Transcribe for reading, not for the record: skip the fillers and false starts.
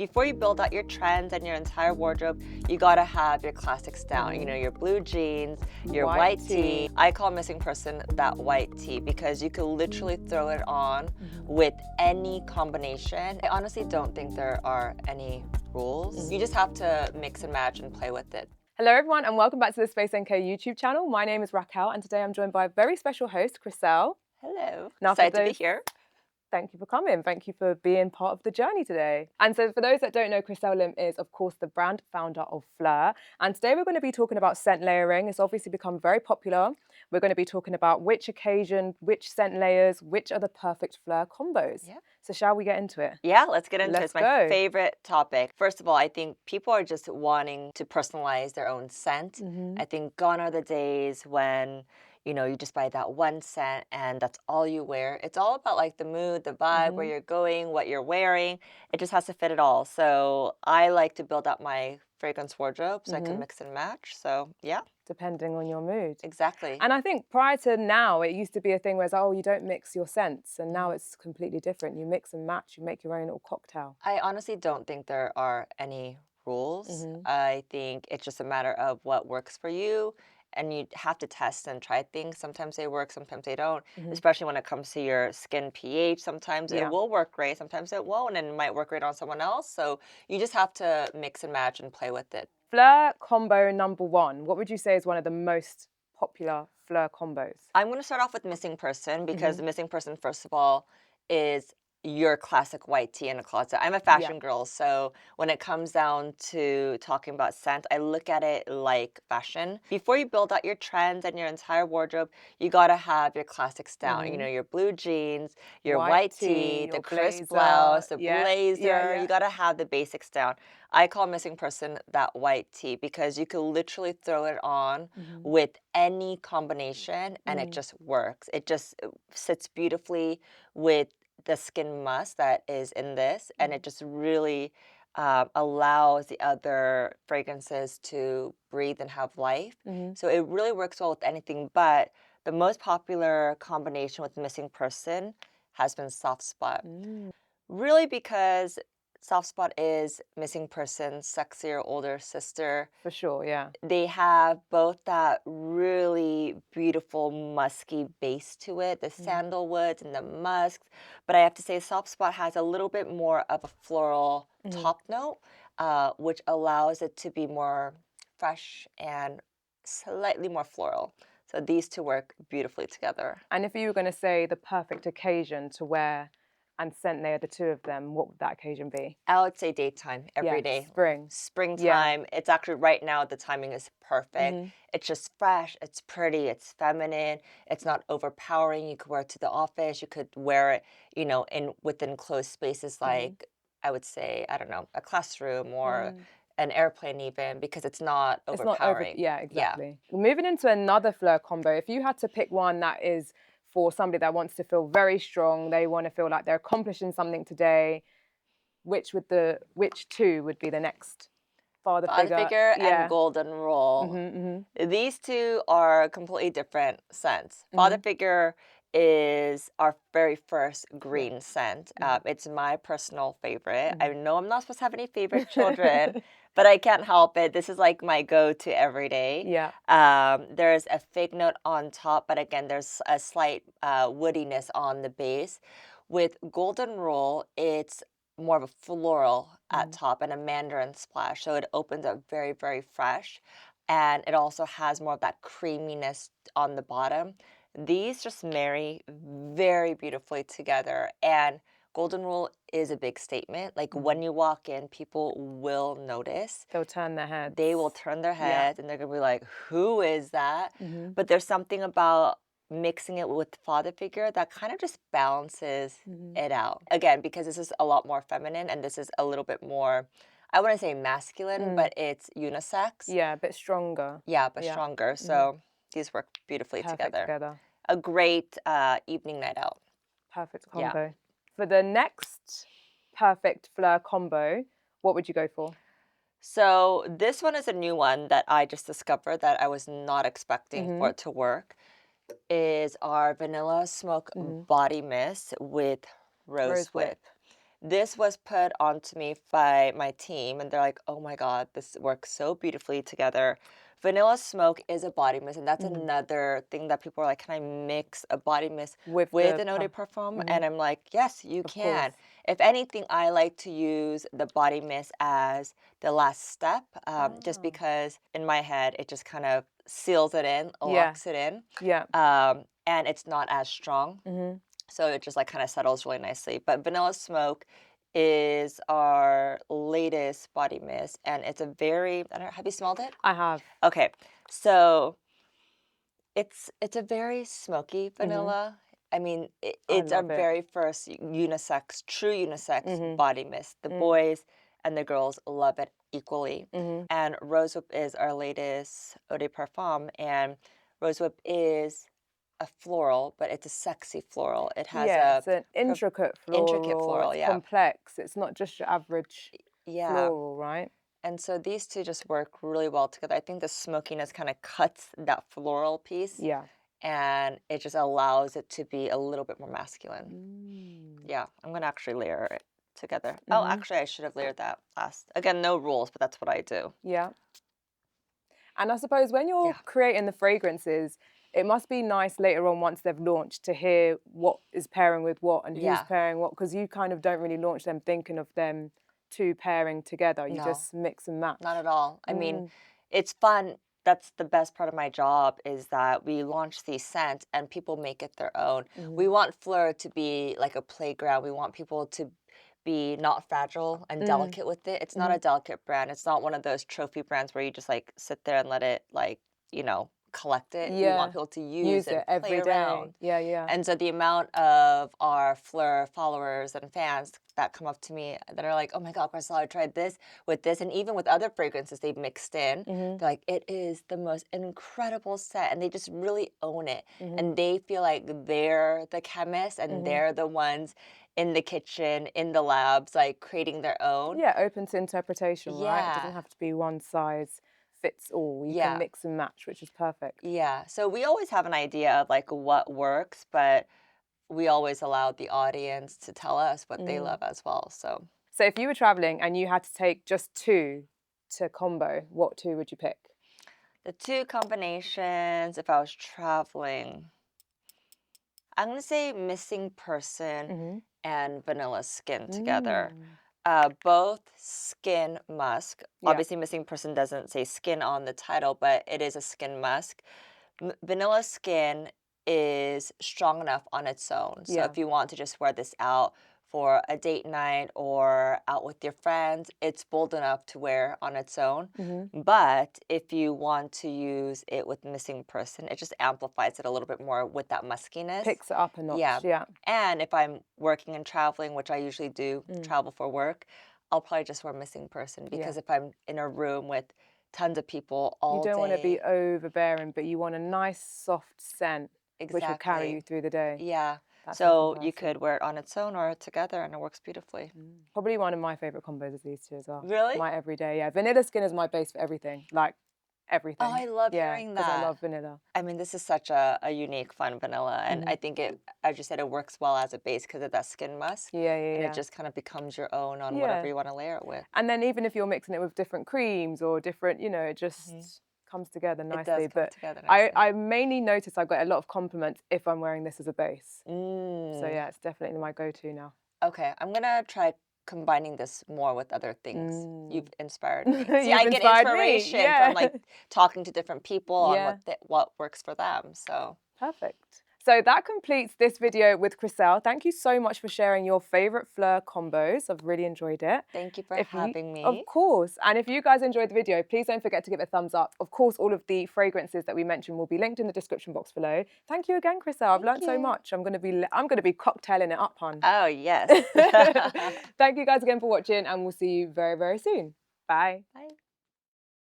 Before you build out your trends and your entire wardrobe, you gotta have your classics down. You know, your blue jeans, your white tee. I call missing person that white tee because you could literally throw it on with any combination. I honestly don't think there are any rules. You just have to mix and match and play with it. Hello everyone and welcome back to the Space NK YouTube channel. My name is Raquel and today I'm joined by a very special host, Chriselle. Hello, Now excited to be here. Thank you for coming. Thank you for being part of the journey today. And so for those that don't know, Chriselle Lim is, of course, the brand founder of Phlur. And today we're going to be talking about scent layering. It's obviously become very popular. We're going to be talking about which occasion, which scent layers, which are the perfect Phlur combos. Yeah. So shall we get into it? Yeah, let's get into it. Let's It's my favorite topic. First of all, I think people are just wanting to personalize their own scent. I think gone are the days when you just buy that one scent and that's all you wear. It's all about like the mood, the vibe, where you're going, what you're wearing. It just has to fit it all. So I like to build up my fragrance wardrobe so I can mix and match. So yeah. Depending on your mood. Exactly. And I think prior to now, it used to be a thing where it's, oh, you don't mix your scents. And now it's completely different. You mix and match, you make your own little cocktail. I honestly don't think there are any rules. I think it's just a matter of what works for you. And you have to test and try things. Sometimes they work, sometimes they don't, especially when it comes to your skin pH. Sometimes it will work great, sometimes it won't, and it might work great on someone else. So you just have to mix and match and play with it. Phlur combo number one. What would you say is one of the most popular Phlur combos? I'm going to start off with missing person because the missing person, first of all, is your classic white tee in a closet. I'm a fashion girl, so when it comes down to talking about scent, I look at it like fashion. Before you build out your trends and your entire wardrobe, you gotta have your classics down. You know, your blue jeans, your white tee, the crisp blouse, the blazer. You gotta have the basics down. I call missing person that white tee because you could literally throw it on with any combination and it just works. It just sits beautifully with the skin musk that is in this, and it just really allows the other fragrances to breathe and have life. So it really works well with anything, but the most popular combination with missing person has been soft spot. Really because soft spot is missing person's sexier older sister. For sure, yeah. They have both that really beautiful musky base to it, the sandalwoods and the musks. But I have to say soft spot has a little bit more of a floral top note, which allows it to be more fresh and slightly more floral. So these two work beautifully together. And if you were going to say the perfect occasion to wear and scent layer the two of them, what would that occasion be? I would say daytime, every day. Springtime. It's actually right now, the timing is perfect. It's just fresh, it's pretty, it's feminine, it's not overpowering. You could wear it to the office, you could wear it, within closed spaces like, I would say, I don't know, a classroom or an airplane even, because it's not overpowering. Yeah, exactly. Yeah. Moving into another Phlur combo, if you had to pick one that is for somebody that wants to feel very strong, they want to feel like they're accomplishing something today, which two would be the next father figure and golden rule. These two are completely different scents. Father figure is our very first green scent. It's my personal favorite. I know I'm not supposed to have any favorite children, but I can't help it. This is like my go-to every day. There's a fig note on top, but again, there's a slight woodiness on the base. With golden rule, it's more of a floral at top and a mandarin splash. So it opens up very, very fresh. And it also has more of that creaminess on the bottom. These just marry very beautifully together. And golden rule is a big statement. Like when you walk in, people will notice. They'll turn their heads. They will turn their heads and they're going to be like, who is that? But there's something about mixing it with father figure that kind of just balances it out. Again, because this is a lot more feminine and this is a little bit more, I wouldn't say masculine, but it's unisex. Yeah, a bit stronger. Yeah, but stronger. So these work beautifully together. A great evening night out. Perfect combo. Yeah. For the next perfect Phlur combo, what would you go for? So this one is a new one that I just discovered that I was not expecting for it to work. Is our vanilla smoke body mist with rose whip. this was put onto me by my team, and they're like, "Oh my God, this works so beautifully together." Vanilla Smoke is a body mist, and that's Mm. another thing that people are like, "Can I mix a body mist With with the an eau de pump. parfum?" Hmm. And I'm like, "Yes, you Of course. can." If anything, I like to use the body mist as the last step, just Ah. because in my head it just kind of seals it in, Yeah. locks it in, Yeah. and it's not as strong. Hmm. So it just like kind of settles really nicely. But Vanilla Smoke is our latest body mist, and it's a very, I don't know, have you smelled it? I have. Okay. So it's a very smoky Hmm. vanilla. I mean, I it's our love it. very first unisex, true unisex Hmm. body mist. The Mm. boys and the girls love it equally. Hmm. And Rosehip is our latest eau de parfum, and Rosehip is a floral, but it's a sexy floral. It has Yeah, a it's an prov- intricate intricate floral. floral, It's yeah. complex. It's not just your average Yeah. floral, right? And so these two just work really well together. I think the smokiness kind of cuts that floral piece, Yeah. and it just allows it to be a little bit more masculine. Mm. Yeah, I'm gonna actually layer it together. Oh, Hmm. actually, I should have layered that last. Again, no rules, but that's what I do. Yeah. And I suppose when you're Yeah. creating the fragrances, it must be nice later on once they've launched to hear what is pairing with what and who's Yeah. pairing what, because you kind of don't really launch them thinking of them two pairing together. You No, just mix and not match. at all. I mean, Mm. it's fun. That's the best part of my job is that we launch these scents and people make it their own. Hmm. We want Phlur to be like a playground. We want people to be not fragile and Mm. delicate with it. It's not Hmm. a delicate brand. It's not one of those trophy brands where you just like sit there and let it like, collect it. We want Yeah. people to use Use it it and play every day. around. Yeah, yeah. And so the amount of our Phlur followers and fans that come up to me that are like, "Oh my God, Chriselle, I tried this with this," and even with other fragrances they've mixed in, Hmm. they're like, "It is the most incredible set," and they just really own it, Hmm. and they feel like they're the chemists and Hmm. they're the ones in the kitchen, in the labs, like creating their own. Yeah, open to interpretation, right? It doesn't Yeah, have to be one size fits all. You can yeah, mix and match, which is perfect. yeah. So we always have an idea of like what works, but we always allow the audience to tell us what they Mm. love as well. So So if you were traveling and you had to take just two to combo, what two would you pick? the two combinations, if I was traveling, I'm gonna say Missing Person Hmm. and Vanilla Skin together. Mm. Both skin musk. Yeah. Obviously, Missing Person doesn't say skin on the title, but it is a skin musk. Vanilla Skin is strong enough on its own. So Yeah. if you want to just wear this out for a date night or out with your friends, it's bold enough to wear on its own. Hmm. But if you want to use it with Missing Person, it just amplifies it a little bit more with that muskiness. Picks it up a Yeah. notch. Yeah. And if I'm working and traveling, which I usually do Mm. travel for work, I'll probably just wear Missing Person Yeah. because if I'm in a room with tons of people You all don't want to be day, overbearing, but you want a nice soft scent which will carry you exactly. through the day. Yeah. That sounds So you fantastic. could wear it on its own or together and it works beautifully. Mm. Probably one of my favorite combos is these two as well. Really? My everyday, yeah. Vanilla skin is my base for everything, like Oh, everything. I love Yeah, hearing because I that. love vanilla. I mean, this is such a unique, fun vanilla. And Hmm. I think it, as you said, it works well as a base because of that skin musk. Yeah, yeah, And it yeah. just kind of becomes your own on whatever Yeah. you want to layer it with. And then even if you're mixing it with different creams or different, it Hmm. just comes together It does nicely. come But together I, nicely. I mainly notice I get a lot of compliments if I'm wearing this as a base. So Mm. yeah, it's definitely my go-to now. Okay, I'm gonna try combining this more with other things. You've Mm. inspired me. See, I You've get inspired me. inspiration from Yeah. like talking to different people on Yeah. what works for them. So Perfect. So that completes this video with Chriselle. Thank you so much for sharing your favorite Phlur combos. I've really enjoyed it. thank you for If you, having of me. course, and if you guys enjoyed the video, please don't forget to give it a thumbs up. Of course, all of the fragrances that we mentioned will be linked in the description box below. Thank you again, Chriselle. I've Thank learned so you. much. I'm gonna be cocktailing it up, hon. Oh, yes. Thank you guys again for watching, and we'll see you very, very soon. Bye. Bye.